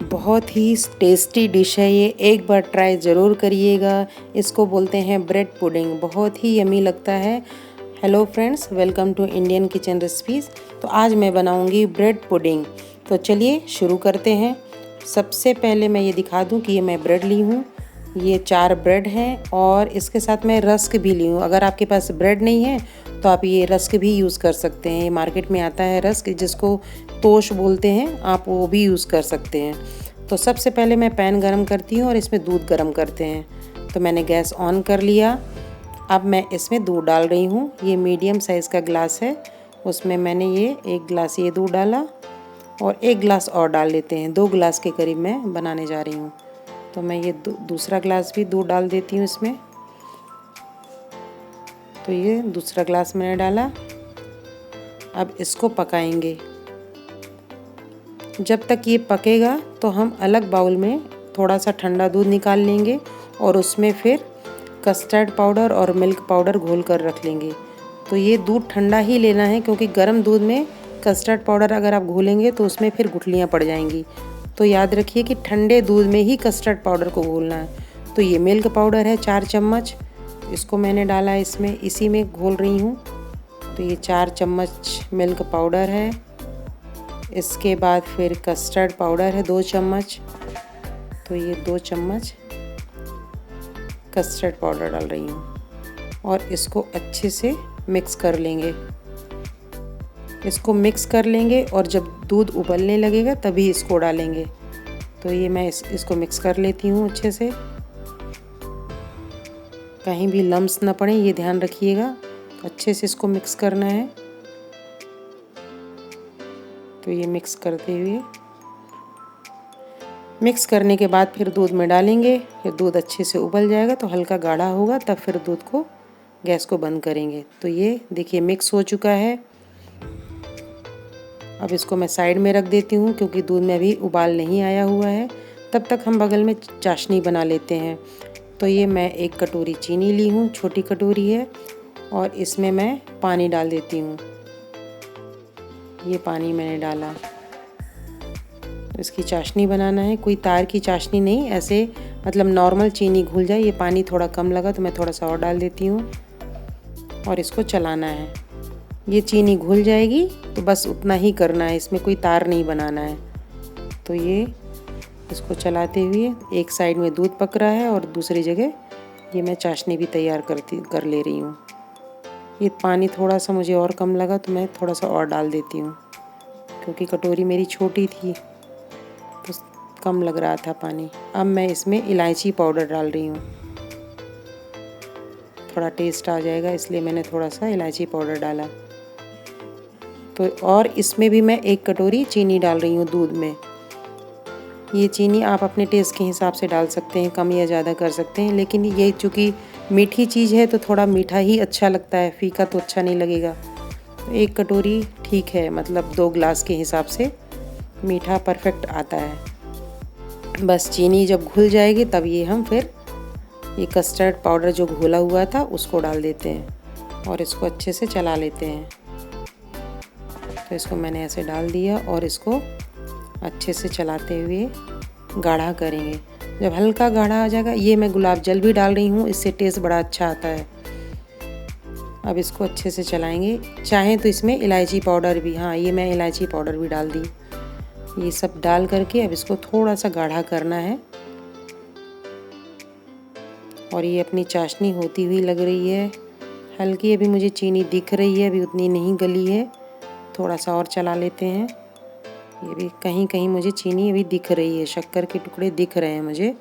बहुत ही tasty dish है ये, एक बार ट्राई ज़रूर करिएगा। इसको बोलते हैं ब्रेड पुडिंग, बहुत ही यमी लगता है। Hello friends, welcome to Indian kitchen recipes. तो आज मैं बनाऊंगी ब्रेड पुडिंग। तो चलिए शुरू करते हैं। सबसे पहले मैं ये दिखा दूं कि ये मैं ब्रेड ली हूँ। ये 4 ब्रेड हैं और इसके साथ मैं रस्क भी ली हूँ। अगर आपके पास ब्रेड नहीं है तो आप ये रस्क भी यूज़ कर सकते हैं। ये मार्केट में आता है रस्क, जिसको तोश बोलते हैं, आप वो भी यूज़ कर सकते हैं। तो सबसे पहले मैं पैन गरम करती हूँ और इसमें दूध गरम करते हैं। तो मैंने गैस ऑन कर लिया। अब मैं इसमें दूध डाल रही हूँ। ये मीडियम साइज़ का ग्लास है, उसमें मैंने ये 1 गिलास ये दूध डाला और 1 गिलास और डाल लेते हैं। 2 गिलास के करीब मैं बनाने जा रही हूँ। तो मैं ये दूसरा गिलास भी दूध डाल देती हूँ इसमें। तो ये दूसरा गिलास मैंने डाला। अब इसको पकाएंगे। जब तक ये पकेगा तो हम अलग बाउल में थोड़ा सा ठंडा दूध निकाल लेंगे और उसमें फिर कस्टर्ड पाउडर और मिल्क पाउडर घोल कर रख लेंगे। तो ये दूध ठंडा ही लेना है, क्योंकि गर्म दूध में कस्टर्ड पाउडर अगर आप घोलेंगे तो उसमें फिर गुठलियाँ पड़ जाएंगी। तो याद रखिए कि ठंडे दूध में ही कस्टर्ड पाउडर को घोलना है। तो ये मिल्क पाउडर है 4 चम्मच, इसको मैंने डाला इसमें, इसी में घोल रही हूँ। तो ये 4 चम्मच मिल्क पाउडर है। इसके बाद फिर कस्टर्ड पाउडर है 2 चम्मच। तो ये 2 चम्मच कस्टर्ड पाउडर डाल रही हूँ और इसको अच्छे से मिक्स कर लेंगे। इसको मिक्स कर लेंगे और जब दूध उबलने लगेगा तभी इसको डालेंगे। तो ये मैं इसको मिक्स कर लेती हूँ अच्छे से। कहीं भी लम्स ना पड़े, ये ध्यान रखिएगा। अच्छे से इसको मिक्स करना है। तो ये मिक्स करते हुए, मिक्स करने के बाद फिर दूध में डालेंगे। फिर दूध अच्छे से उबल जाएगा तो हल्का गाढ़ा होगा, तब फिर दूध को गैस को बंद करेंगे। तो ये देखिए मिक्स हो चुका है। अब इसको मैं साइड में रख देती हूँ, क्योंकि दूध में अभी उबाल नहीं आया हुआ है। तब तक हम बगल में चाशनी बना लेते हैं। तो ये मैं 1 कटोरी चीनी ली हूँ, छोटी कटोरी है, और इसमें मैं पानी डाल देती हूँ। ये पानी मैंने डाला। इसकी चाशनी बनाना है, कोई तार की चाशनी नहीं, ऐसे मतलब नॉर्मल चीनी घुल जाए। ये पानी थोड़ा कम लगा तो मैं थोड़ा सा और डाल देती हूँ और इसको चलाना है। ये चीनी घुल जाएगी तो बस उतना ही करना है, इसमें कोई तार नहीं बनाना है। तो ये इसको चलाते हुए एक साइड में दूध पक रहा है और दूसरी जगह ये मैं चाशनी भी तैयार कर ले रही हूँ। ये पानी थोड़ा सा मुझे और कम लगा तो मैं थोड़ा सा और डाल देती हूँ, क्योंकि कटोरी मेरी छोटी थी तो कम लग रहा था पानी। अब मैं इसमें इलायची पाउडर डाल रही हूँ, थोड़ा टेस्ट आ जाएगा इसलिए मैंने थोड़ा सा इलायची पाउडर डाला। तो और इसमें भी मैं 1 कटोरी चीनी डाल रही हूँ दूध में। ये चीनी आप अपने टेस्ट के हिसाब से डाल सकते हैं, कम या ज़्यादा कर सकते हैं, लेकिन ये चूँकि मीठी चीज़ है तो थोड़ा मीठा ही अच्छा लगता है, फीका तो अच्छा नहीं लगेगा। तो 1 कटोरी ठीक है, मतलब 2 गिलास के हिसाब से मीठा परफेक्ट आता है। बस चीनी जब घुल जाएगी तब ये हम फिर ये कस्टर्ड पाउडर जो घोला हुआ था उसको डाल देते हैं और इसको अच्छे से चला लेते हैं। तो इसको मैंने ऐसे डाल दिया और इसको अच्छे से चलाते हुए गाढ़ा करेंगे। जब हल्का गाढ़ा आ जाएगा, ये मैं गुलाब जल भी डाल रही हूँ, इससे टेस्ट बड़ा अच्छा आता है। अब इसको अच्छे से चलाएंगे। चाहें तो इसमें इलायची पाउडर भी, हाँ ये मैं इलायची पाउडर भी डाल दी। ये सब डाल करके अब इसको थोड़ा सा गाढ़ा करना है। और ये अपनी चाशनी होती हुई लग रही है। हल्की अभी मुझे चीनी दिख रही है, अभी उतनी नहीं गली है। थोड़ा सा और चला लेते हैं। ये भी कहीं कहीं मुझे चीनी अभी दिख रही है, शक्कर के टुकड़े दिख रहे हैं मुझे।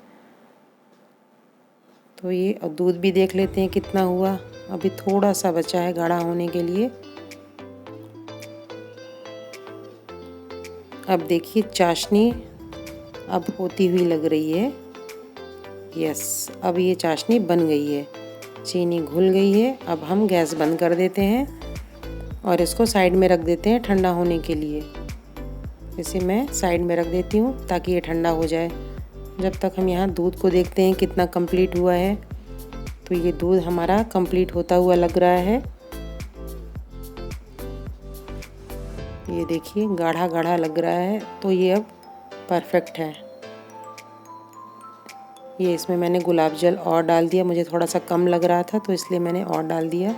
तो ये अब दूध भी देख लेते हैं कितना हुआ। अभी थोड़ा सा बचा है गाढ़ा होने के लिए। अब देखिए चाशनी अब होती हुई लग रही है। यस, अब ये चाशनी बन गई है, चीनी घुल गई है। अब हम गैस बंद कर देते हैं और इसको साइड में रख देते हैं ठंडा होने के लिए। इसे मैं साइड में रख देती हूँ ताकि ये ठंडा हो जाए। जब तक हम यहाँ दूध को देखते हैं कितना कंप्लीट हुआ है। तो ये दूध हमारा कंप्लीट होता हुआ लग रहा है। ये देखिए गाढ़ा गाढ़ा लग रहा है, तो ये अब परफेक्ट है। ये इसमें मैंने गुलाब जल और डाल दिया, मुझे थोड़ा सा कम लग रहा था तो इसलिए मैंने और डाल दिया।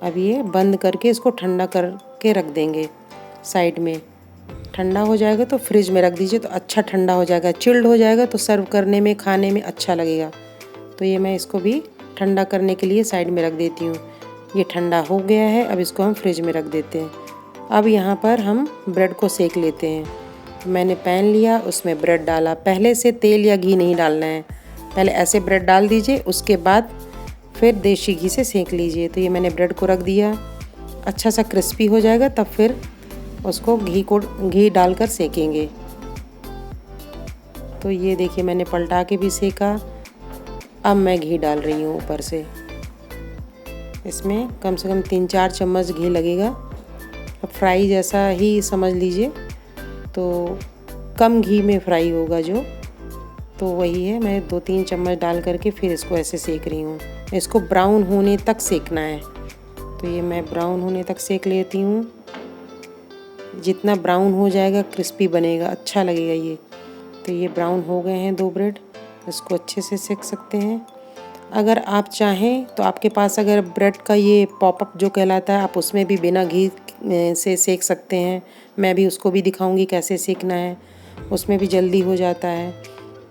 अब ये बंद करके इसको ठंडा करके रख देंगे साइड में। ठंडा हो जाएगा तो फ्रिज में रख दीजिए, तो अच्छा ठंडा हो जाएगा। चिल्ड हो जाएगा तो सर्व करने में, खाने में अच्छा लगेगा। तो ये मैं इसको भी ठंडा करने के लिए साइड में रख देती हूँ। ये ठंडा हो गया है, अब इसको हम फ्रिज में रख देते हैं। अब यहाँ पर हम ब्रेड को सेक लेते हैं। मैंने पैन लिया, उसमें ब्रेड डाला। पहले से तेल या घी नहीं डालना है, पहले ऐसे ब्रेड डाल दीजिए, उसके बाद फिर देसी घी से सेक लीजिए। तो ये मैंने ब्रेड को रख दिया, अच्छा सा क्रिस्पी हो जाएगा तब फिर उसको घी डालकर सेकेंगे। तो ये देखिए मैंने पलटा के भी सेका। अब मैं घी डाल रही हूँ ऊपर से। इसमें कम से कम 3-4 चम्मच घी लगेगा। अब फ्राई जैसा ही समझ लीजिए, तो कम घी में फ्राई होगा जो, तो वही है। मैं 2-3 चम्मच डाल करके फिर इसको ऐसे सेक रही हूँ। इसको ब्राउन होने तक सेकना है। तो ये मैं ब्राउन होने तक सेक लेती हूँ। जितना ब्राउन हो जाएगा क्रिस्पी बनेगा, अच्छा लगेगा ये। तो ये ब्राउन हो गए हैं 2 ब्रेड, इसको अच्छे से सेक सकते हैं। अगर आप चाहें तो आपके पास अगर ब्रेड का ये पॉपअप जो कहलाता है, आप उसमें भी बिना घी से सेक सकते हैं। मैं भी उसको भी दिखाऊंगी कैसे सेकना है, उसमें भी जल्दी हो जाता है।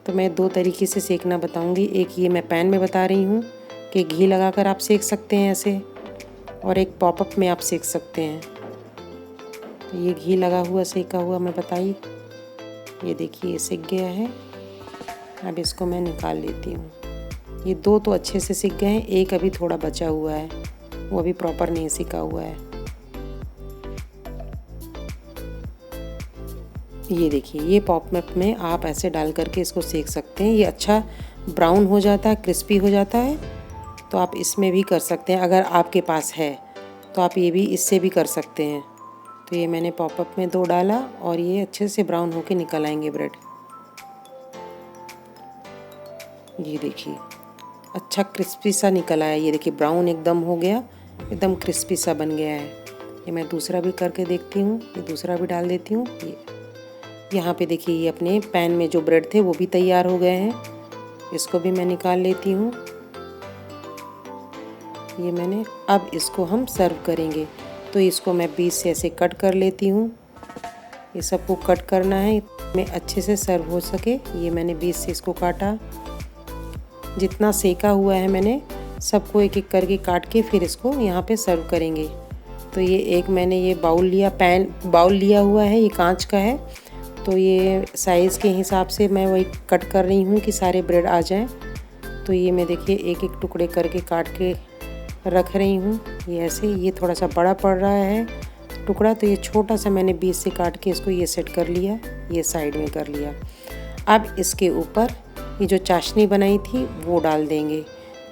तो मैं 2 तरीके से सेकना बताऊंगी। एक ये मैं पैन में बता रही हूँ कि घी लगाकर आप सेक सकते हैं ऐसे, और एक पॉपअप में आप सेक सकते हैं। तो ये घी लगा हुआ सेका हुआ मैं बताई। ये देखिए ये सिक गया है। अब इसको मैं निकाल लेती हूँ। ये 2 तो अच्छे से सिक गए हैं, एक अभी थोड़ा बचा हुआ है, वो अभी प्रॉपर नहीं सिका हुआ है। ये देखिए ये पॉपअप में आप ऐसे डाल करके इसको सेक सकते हैं। ये अच्छा ब्राउन हो जाता है, क्रिस्पी हो जाता है। तो आप इसमें भी कर सकते हैं, अगर आपके पास है तो आप ये भी इससे भी कर सकते हैं। तो ये मैंने पॉपअप में 2 डाला और ये अच्छे से ब्राउन होके निकल आएंगे ब्रेड। ये देखिए अच्छा क्रिस्पी सा निकल आया। ये देखिए ब्राउन एकदम हो गया, एकदम क्रिस्पी सा बन गया है। ये मैं दूसरा भी करके देखती हूँ। ये दूसरा भी डाल देती हूँ। ये यहाँ पे देखिए ये अपने पैन में जो ब्रेड थे वो भी तैयार हो गए हैं। इसको भी मैं निकाल लेती हूँ। ये मैंने, अब इसको हम सर्व करेंगे। तो इसको मैं बीच से ऐसे कट कर लेती हूँ। ये सबको कट करना है में अच्छे से सर्व हो सके। ये मैंने बीच से इसको काटा। जितना सेका हुआ है मैंने सबको एक एक करके काट के फिर इसको यहाँ पे सर्व करेंगे। तो ये एक मैंने ये बाउल लिया हुआ है, ये कांच का है। तो ये साइज़ के हिसाब से मैं वही कट कर रही हूँ कि सारे ब्रेड आ जाएं। तो ये मैं देखिए एक एक टुकड़े करके काट के रख रही हूँ। ये ऐसे, ये थोड़ा सा बड़ा पड़ रहा है टुकड़ा, तो ये छोटा सा मैंने बीच से काट के इसको ये सेट कर लिया, ये साइड में कर लिया। अब इसके ऊपर ये जो चाशनी बनाई थी वो डाल देंगे।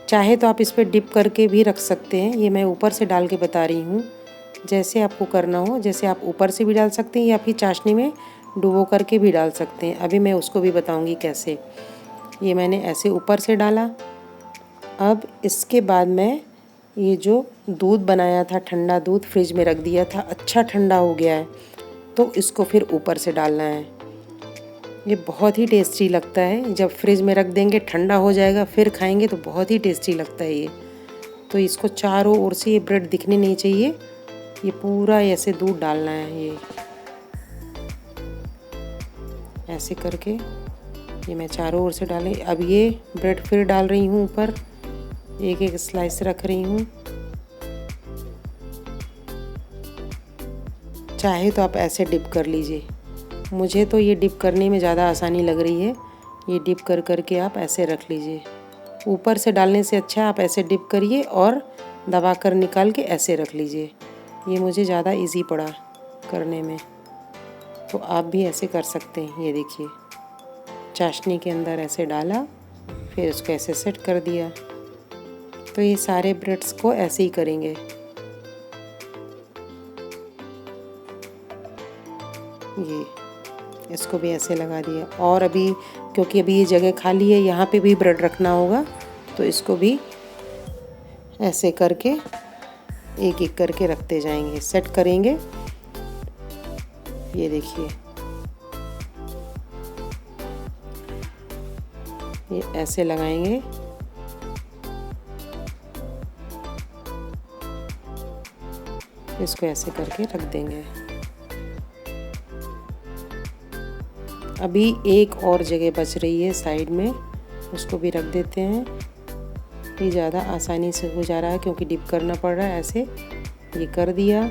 चाहे तो आप इस पर डिप करके भी रख सकते हैं। ये मैं ऊपर से डाल के बता रही हूँ, जैसे आपको करना हो। जैसे आप ऊपर से भी डाल सकते हैं या फिर चाशनी में डुबो करके भी डाल सकते हैं। अभी मैं उसको भी बताऊँगी कैसे। ये मैंने ऐसे ऊपर से डाला। अब इसके बाद मैं ये जो दूध बनाया था, ठंडा दूध फ्रिज में रख दिया था, अच्छा ठंडा हो गया है, तो इसको फिर ऊपर से डालना है। ये बहुत ही टेस्टी लगता है। जब फ्रिज में रख देंगे ठंडा हो जाएगा, फिर खाएंगे तो बहुत ही टेस्टी लगता है ये। तो इसको चारों ओर से ये ब्रेड दिखने नहीं चाहिए, ये पूरा ऐसे दूध डालना है। ये ऐसे करके ये मैं चारों ओर से डालें। अब ये ब्रेड फिर डाल रही हूँ ऊपर, एक एक स्लाइस रख रही हूँ। चाहे तो आप ऐसे डिप कर लीजिए। मुझे तो ये डिप करने में ज़्यादा आसानी लग रही है। ये डिप कर करके आप ऐसे रख लीजिए। ऊपर से डालने से अच्छा आप ऐसे डिप करिए और दबा कर निकाल के ऐसे रख लीजिए। ये मुझे ज़्यादा इजी पड़ा करने में, तो आप भी ऐसे कर सकते हैं। ये देखिए चाशनी के अंदर ऐसे डाला, फिर उसको ऐसे सेट कर दिया। तो ये सारे ब्रेड्स को ऐसे ही करेंगे। ये इसको भी ऐसे लगा दिया। और अभी क्योंकि अभी ये जगह खाली है, यहाँ पे भी ब्रेड रखना होगा, तो इसको भी ऐसे करके एक एक करके रखते जाएंगे, सेट करेंगे। ये देखिए ये ऐसे लगाएंगे। इसको ऐसे करके रख देंगे। अभी एक और जगह बच रही है साइड में, उसको भी रख देते हैं। ये ज़्यादा आसानी से हो जा रहा है क्योंकि डिप करना पड़ रहा है। ऐसे ये कर दिया।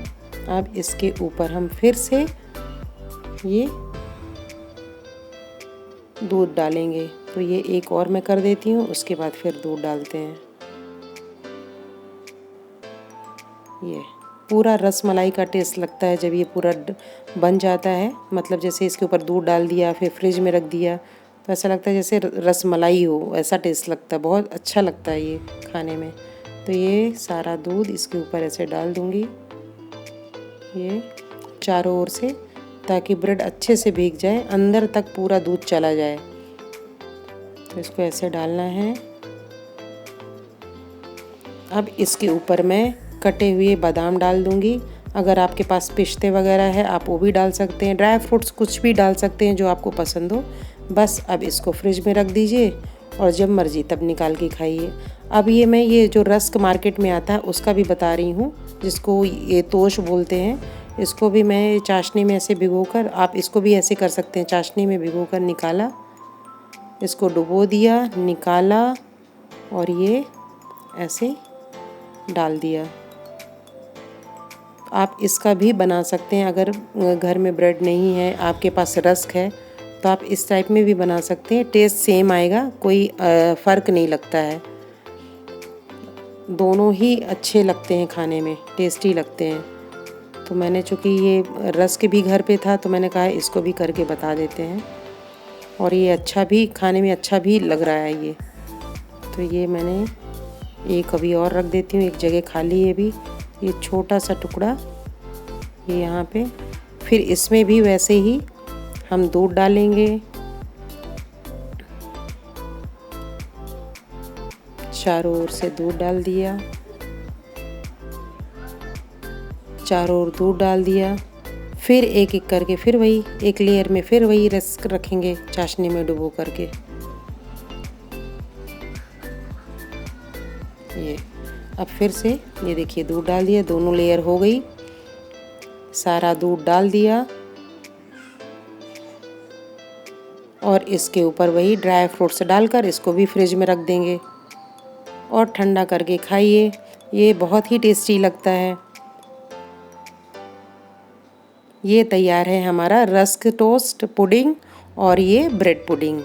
अब इसके ऊपर हम फिर से ये दूध डालेंगे। तो ये एक और मैं कर देती हूँ, उसके बाद फिर दूध डालते हैं। ये पूरा रस मलाई का टेस्ट लगता है जब ये पूरा बन जाता है। मतलब जैसे इसके ऊपर दूध डाल दिया, फिर फ्रिज में रख दिया, तो ऐसा लगता है जैसे रस मलाई हो, ऐसा टेस्ट लगता है। बहुत अच्छा लगता है ये खाने में। तो ये सारा दूध इसके ऊपर ऐसे डाल दूँगी, ये चारों ओर से, ताकि ब्रेड अच्छे से भीग जाए, अंदर तक पूरा दूध चला जाए। तो इसको ऐसे डालना है। अब इसके ऊपर मैं कटे हुए बादाम डाल दूंगी। अगर आपके पास पिस्ते वगैरह है आप वो भी डाल सकते हैं, ड्राई फ्रूट्स कुछ भी डाल सकते हैं जो आपको पसंद हो। बस अब इसको फ्रिज में रख दीजिए और जब मर्जी तब निकाल के खाइए। अब ये जो रस्क मार्केट में आता है उसका भी बता रही हूँ, जिसको ये तोश बोलते हैं। इसको भी मैं चाशनी में ऐसे भिगोकर, आप इसको भी ऐसे कर सकते हैं, चाशनी में भिगोकर निकाला, इसको डुबो दिया, निकाला और ये ऐसे डाल दिया। आप इसका भी बना सकते हैं। अगर घर में ब्रेड नहीं है, आपके पास रस्क है, तो आप इस टाइप में भी बना सकते हैं। टेस्ट सेम आएगा, कोई फ़र्क नहीं लगता है। दोनों ही अच्छे लगते हैं खाने में, टेस्टी लगते हैं। तो मैंने चूँकि ये रस्क भी घर पे था तो मैंने कहा इसको भी करके बता देते हैं। और ये अच्छा भी, खाने में अच्छा भी लग रहा है ये। तो ये मैंने एक अभी और रख देती हूँ, एक जगह खाली है भी। ये छोटा सा टुकड़ा ये यहाँ पे। फिर इसमें भी वैसे ही हम दूध डालेंगे, चारों ओर से दूध डाल दिया, चारों ओर दूध डाल दिया। फिर एक एक करके फिर वही एक लेयर में फिर वही रस्क रखेंगे चाशनी में डुबो करके। ये अब फिर से ये देखिए दूध डाल दिया, दोनों लेयर हो गई, सारा दूध डाल दिया और इसके ऊपर वही ड्राई फ्रूट्स डालकर इसको भी फ्रिज में रख देंगे और ठंडा करके खाइए। ये बहुत ही टेस्टी लगता है। ये तैयार है हमारा रस्क टोस्ट पुडिंग और ये ब्रेड पुडिंग।